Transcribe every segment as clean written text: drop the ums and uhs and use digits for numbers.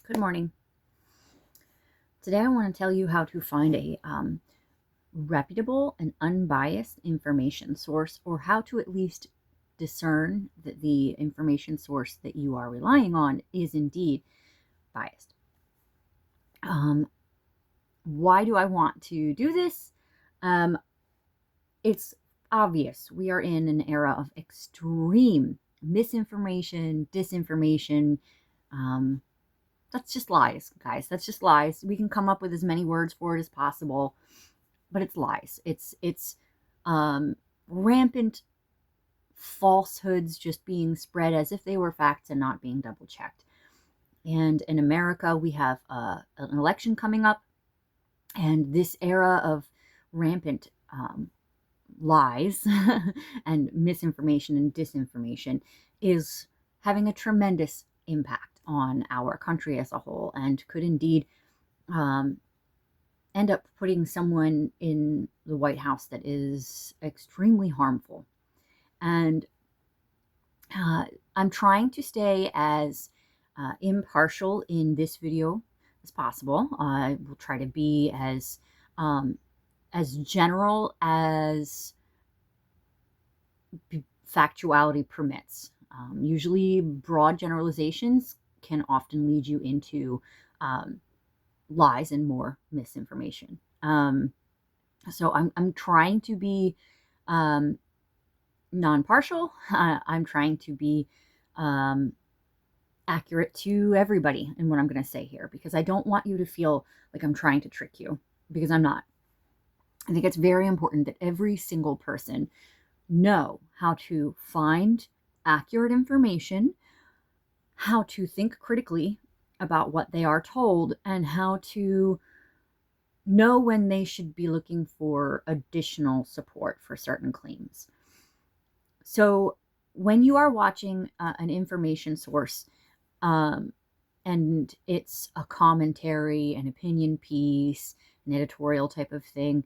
Good morning. Today I want to tell you how to find a reputable and unbiased information source, or how to at least discern that the information source that you are relying on is indeed biased. Why do I want to do this? It's obvious. We are in an era of extreme misinformation, disinformation. That's just lies, guys. That's just lies. We can come up with as many words for it as possible, but it's lies. It's rampant falsehoods just being spread as if they were facts and not being double checked. And in America, we have an election coming up, and this era of rampant lies and misinformation and disinformation is having a tremendous impact on our country as a whole, and could indeed end up putting someone in the White House that is extremely harmful. And I'm trying to stay as impartial in this video as possible. I will try to be as general as factuality permits. Usually broad generalizations can often lead you into lies and more misinformation. So I'm trying to be non-partial. I'm trying to be accurate to everybody in what I'm going to say here, because I don't want you to feel like I'm trying to trick you, because I'm not. I think it's very important that every single person know how to find accurate information, how to think critically about what they are told, and how to know when they should be looking for additional support for certain claims. So when you are watching an information source, and it's a commentary, an opinion piece, an editorial type of thing,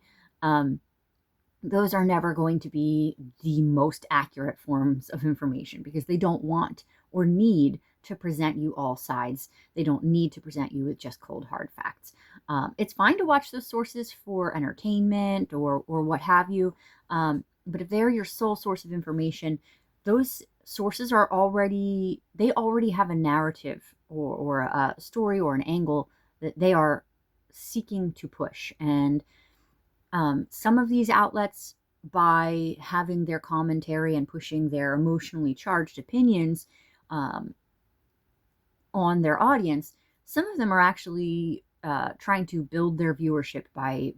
those are never going to be the most accurate forms of information, because they don't want or need to present you all sides. They don't need to present you with just cold, hard facts. It's fine to watch those sources for entertainment or what have you, but if they're your sole source of information, those sources already have a narrative or a story or an angle that they are seeking to push. And some of these outlets, by having their commentary and pushing their emotionally charged opinions on their audience, some of them are actually trying to build their viewership by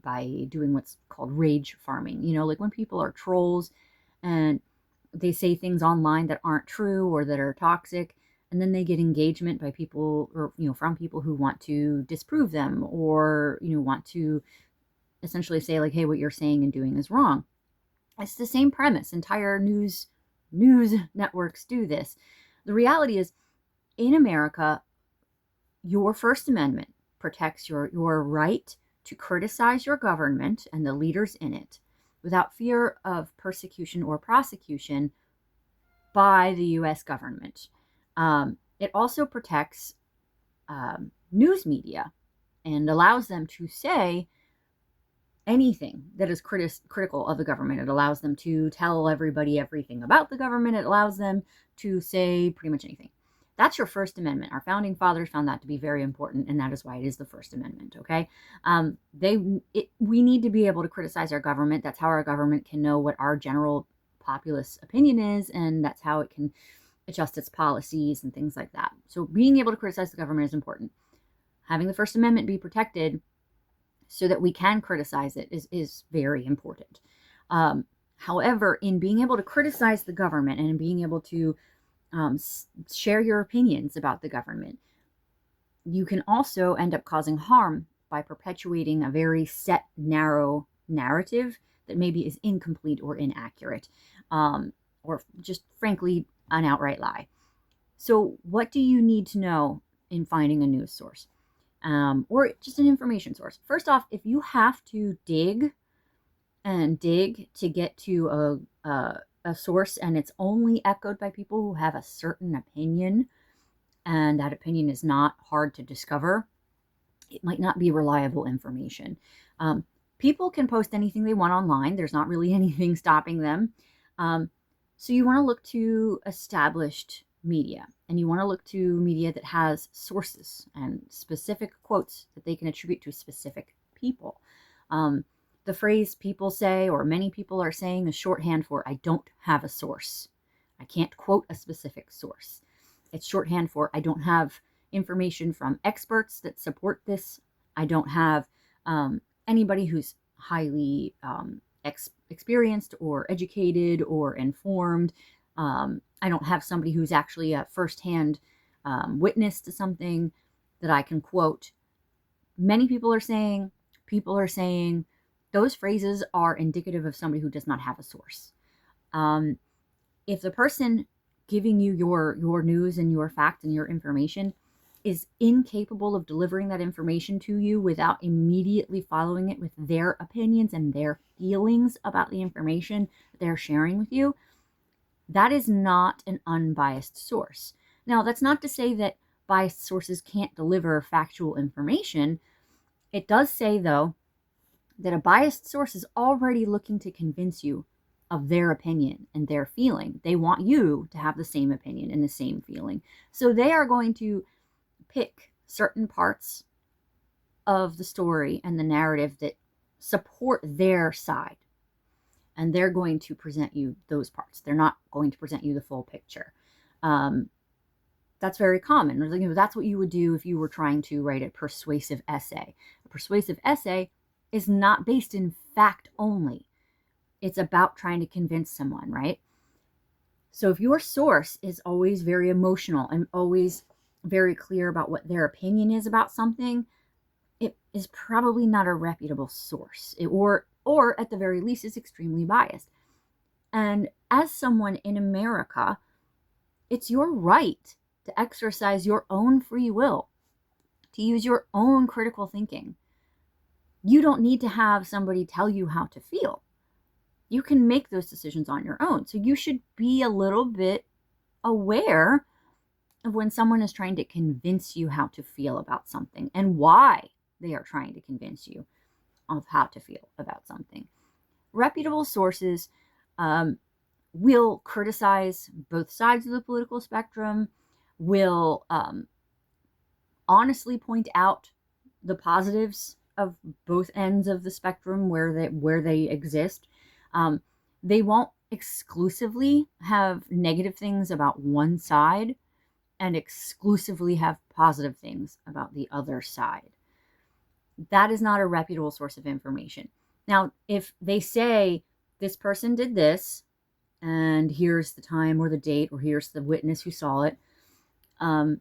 doing what's called rage farming. Like when people are trolls and they say things online that aren't true or that are toxic, and then they get engagement by people, or from people who want to disprove them, or want to essentially say, like, hey, what you're saying and doing is wrong. It's the same premise. Entire news networks do this. The reality is, in America, your First Amendment protects your right to criticize your government and the leaders in it without fear of persecution or prosecution by the U.S. government. It also protects news media and allows them to say anything that is critical of the government. It allows them to tell everybody everything about the government. It allows them to say pretty much anything. That's your First Amendment. Our founding fathers found that to be very important, and that is why it is the First Amendment, okay? We need to be able to criticize our government. That's how our government can know what our general populace opinion is, and that's how it can adjust its policies and things like that. So being able to criticize the government is important. Having the First Amendment be protected so that we can criticize it is very important. However, in being able to criticize the government and in being able to share your opinions about the government, you can also end up causing harm by perpetuating a very set, narrow narrative that maybe is incomplete or inaccurate, or just frankly an outright lie. So what do you need to know in finding a news source? Or just an information source? First off, if you have to dig to get to a source, and it's only echoed by people who have a certain opinion, and that opinion is not hard to discover, it might not be reliable information. Um, People can post anything they want online. There's not really anything stopping them. Um, so you want to look to established media, and you want to look to media that has sources and specific quotes that they can attribute to specific people. Um, the phrase people say, or many people are saying, is shorthand for I don't have a source. I can't quote a specific source. It's shorthand for I don't have information from experts that support this. I don't have anybody who's highly experienced or educated or informed. I don't have somebody who's actually a firsthand witness to something that I can quote. Many people are saying, those phrases are indicative of somebody who does not have a source. Um, if the person giving you your news and your fact and your information is incapable of delivering that information to you without immediately following it with their opinions and their feelings about the information they're sharing with you, that is not an unbiased source. Now, that's not to say that biased sources can't deliver factual information. It does say, though, that a biased source is already looking to convince you of their opinion and their feeling. They want you to have the same opinion and the same feeling. So they are going to pick certain parts of the story and the narrative that support their side. And they're going to present you those parts. They're not going to present you the full picture. That's very common. That's what you would do if you were trying to write a persuasive essay. A persuasive essay is not based in fact only. It's about trying to convince someone, right? So if your source is always very emotional and always very clear about what their opinion is about something, it is probably not a reputable source, or at the very least is extremely biased. And as someone in America, it's your right to exercise your own free will, to use your own critical thinking. You don't need to have somebody tell you how to feel. You can make those decisions on your own. So you should be a little bit aware of when someone is trying to convince you how to feel about something and why they are trying to convince you of how to feel about something. Reputable sources will criticize both sides of the political spectrum, will honestly point out the positives of both ends of the spectrum where they exist. They won't exclusively have negative things about one side and exclusively have positive things about the other side. That is not a reputable source of information. Now, if they say this person did this, and here's the time or the date, or here's the witness who saw it, and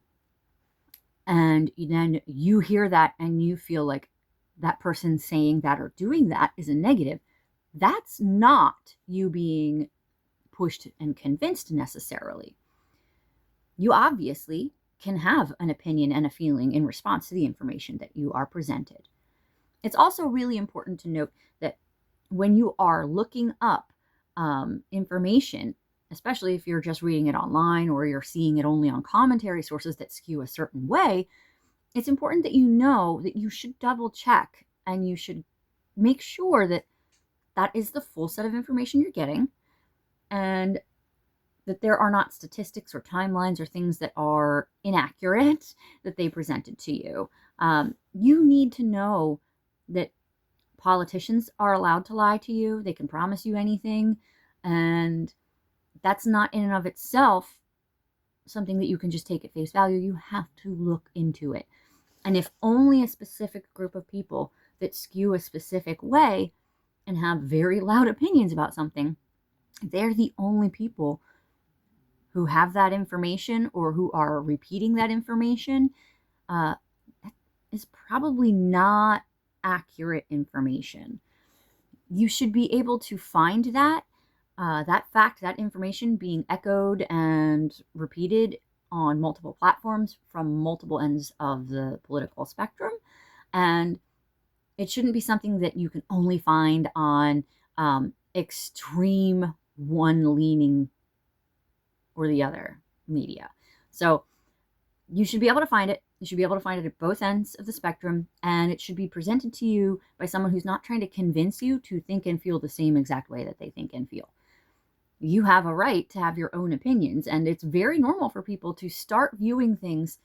then you hear that and you feel like that person saying that or doing that is a negative, that's not you being pushed and convinced necessarily. You obviously can have an opinion and a feeling in response to the information that you are presented. It's also really important to note that when you are looking up information, especially if you're just reading it online or you're seeing it only on commentary sources that skew a certain way, it's important that you know that you should double check and you should make sure that that is the full set of information you're getting, and that there are not statistics or timelines or things that are inaccurate that they presented to you. You need to know that politicians are allowed to lie to you. They can promise you anything. And that's not in and of itself something that you can just take at face value. You have to look into it. And if only a specific group of people that skew a specific way and have very loud opinions about something, they're the only people who have that information or who are repeating that information, that is probably not accurate information. You should be able to find that fact, that information being echoed and repeated on multiple platforms from multiple ends of the political spectrum. And it shouldn't be something that you can only find on extreme one leaning or the other media. So You should be able to find it. You should be able to find it at both ends of the spectrum, and it should be presented to you by someone who's not trying to convince you to think and feel the same exact way that they think and feel. You have a right to have your own opinions, and it's very normal for people to start viewing things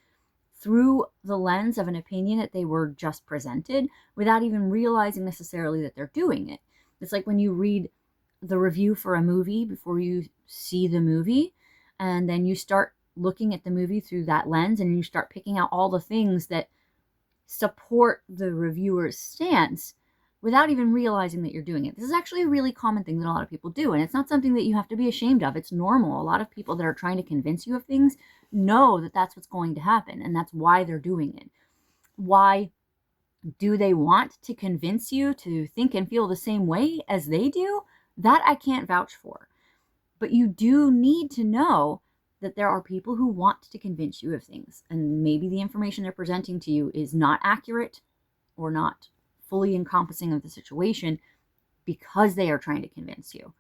through the lens of an opinion that they were just presented without even realizing necessarily that they're doing it. It's like when you read the review for a movie before you see the movie, and then you start looking at the movie through that lens, and you start picking out all the things that support the reviewer's stance without even realizing that you're doing it. This is actually a really common thing that a lot of people do, and it's not something that you have to be ashamed of. It's normal. A lot of people that are trying to convince you of things know that that's what's going to happen, and that's why they're doing it. Why do they want to convince you to think and feel the same way as they do? That I can't vouch for. But you do need to know that there are people who want to convince you of things, and maybe the information they're presenting to you is not accurate or not fully encompassing of the situation because they are trying to convince you.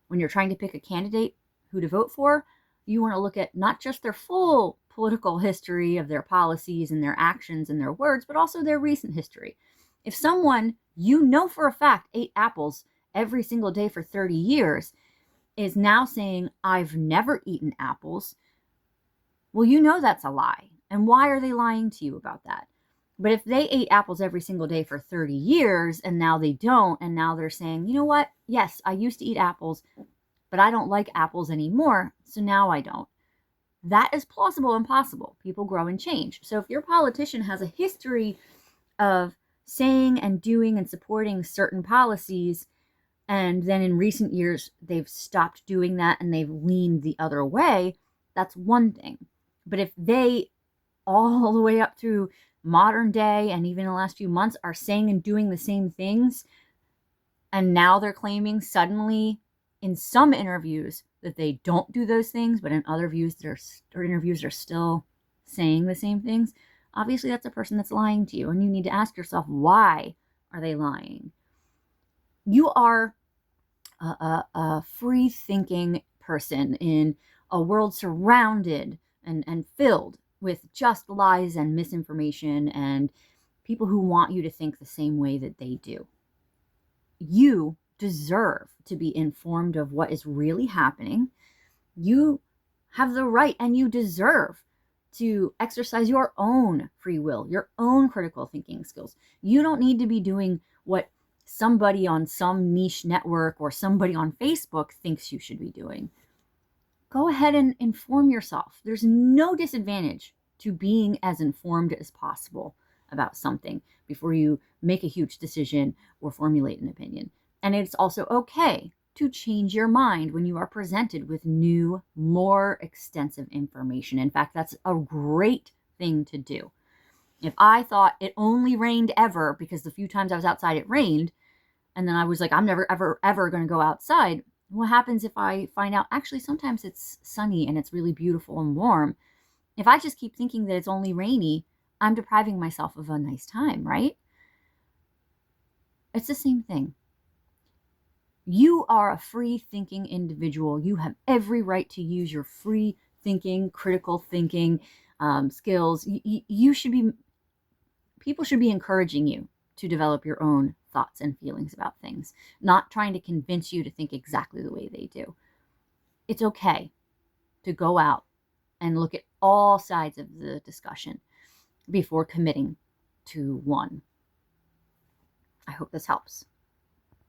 When you're trying to pick a candidate who to vote for, you want to look at not just their full political history of their policies and their actions and their words, but also their recent history. If someone you know for a fact ate apples every single day for 30 years is now saying, I've never eaten apples, well, you know that's a lie. And why are they lying to you about that? But if they ate apples every single day for 30 years and now they don't, and now they're saying, you know what? Yes, I used to eat apples, but I don't like apples anymore, so now I don't. That is plausible and possible. People grow and change. So if your politician has a history of saying and doing and supporting certain policies, and then in recent years they've stopped doing that and they've leaned the other way, that's one thing. But if they, all the way up through modern day and even the last few months, are saying and doing the same things, and now they're claiming suddenly in some interviews that they don't do those things, but in other interviews they're still saying the same things, obviously that's a person that's lying to you, and you need to ask yourself, why are they lying? You are a free-thinking person in a world surrounded and filled with just lies and misinformation and people who want you to think the same way that they do. You deserve to be informed of what is really happening. You have the right and you deserve to exercise your own free will, your own critical thinking skills. You don't need to be doing what somebody on some niche network or somebody on Facebook thinks you should be doing. Go ahead and inform yourself. There's no disadvantage to being as informed as possible about something before you make a huge decision or formulate an opinion. And it's also okay to change your mind when you are presented with new, more extensive information. In fact, that's a great thing to do. If I thought it only rained ever because the few times I was outside it rained, and then I was like, I'm never, ever going to go outside. What happens if I find out, actually, sometimes it's sunny and it's really beautiful and warm? If I just keep thinking that it's only rainy, I'm depriving myself of a nice time, right? It's the same thing. You are a free-thinking individual. You have every right to use your free-thinking, critical thinking skills. People should be encouraging you to develop your own thoughts and feelings about things, not trying to convince you to think exactly the way they do. It's okay to go out and look at all sides of the discussion before committing to one. I hope this helps.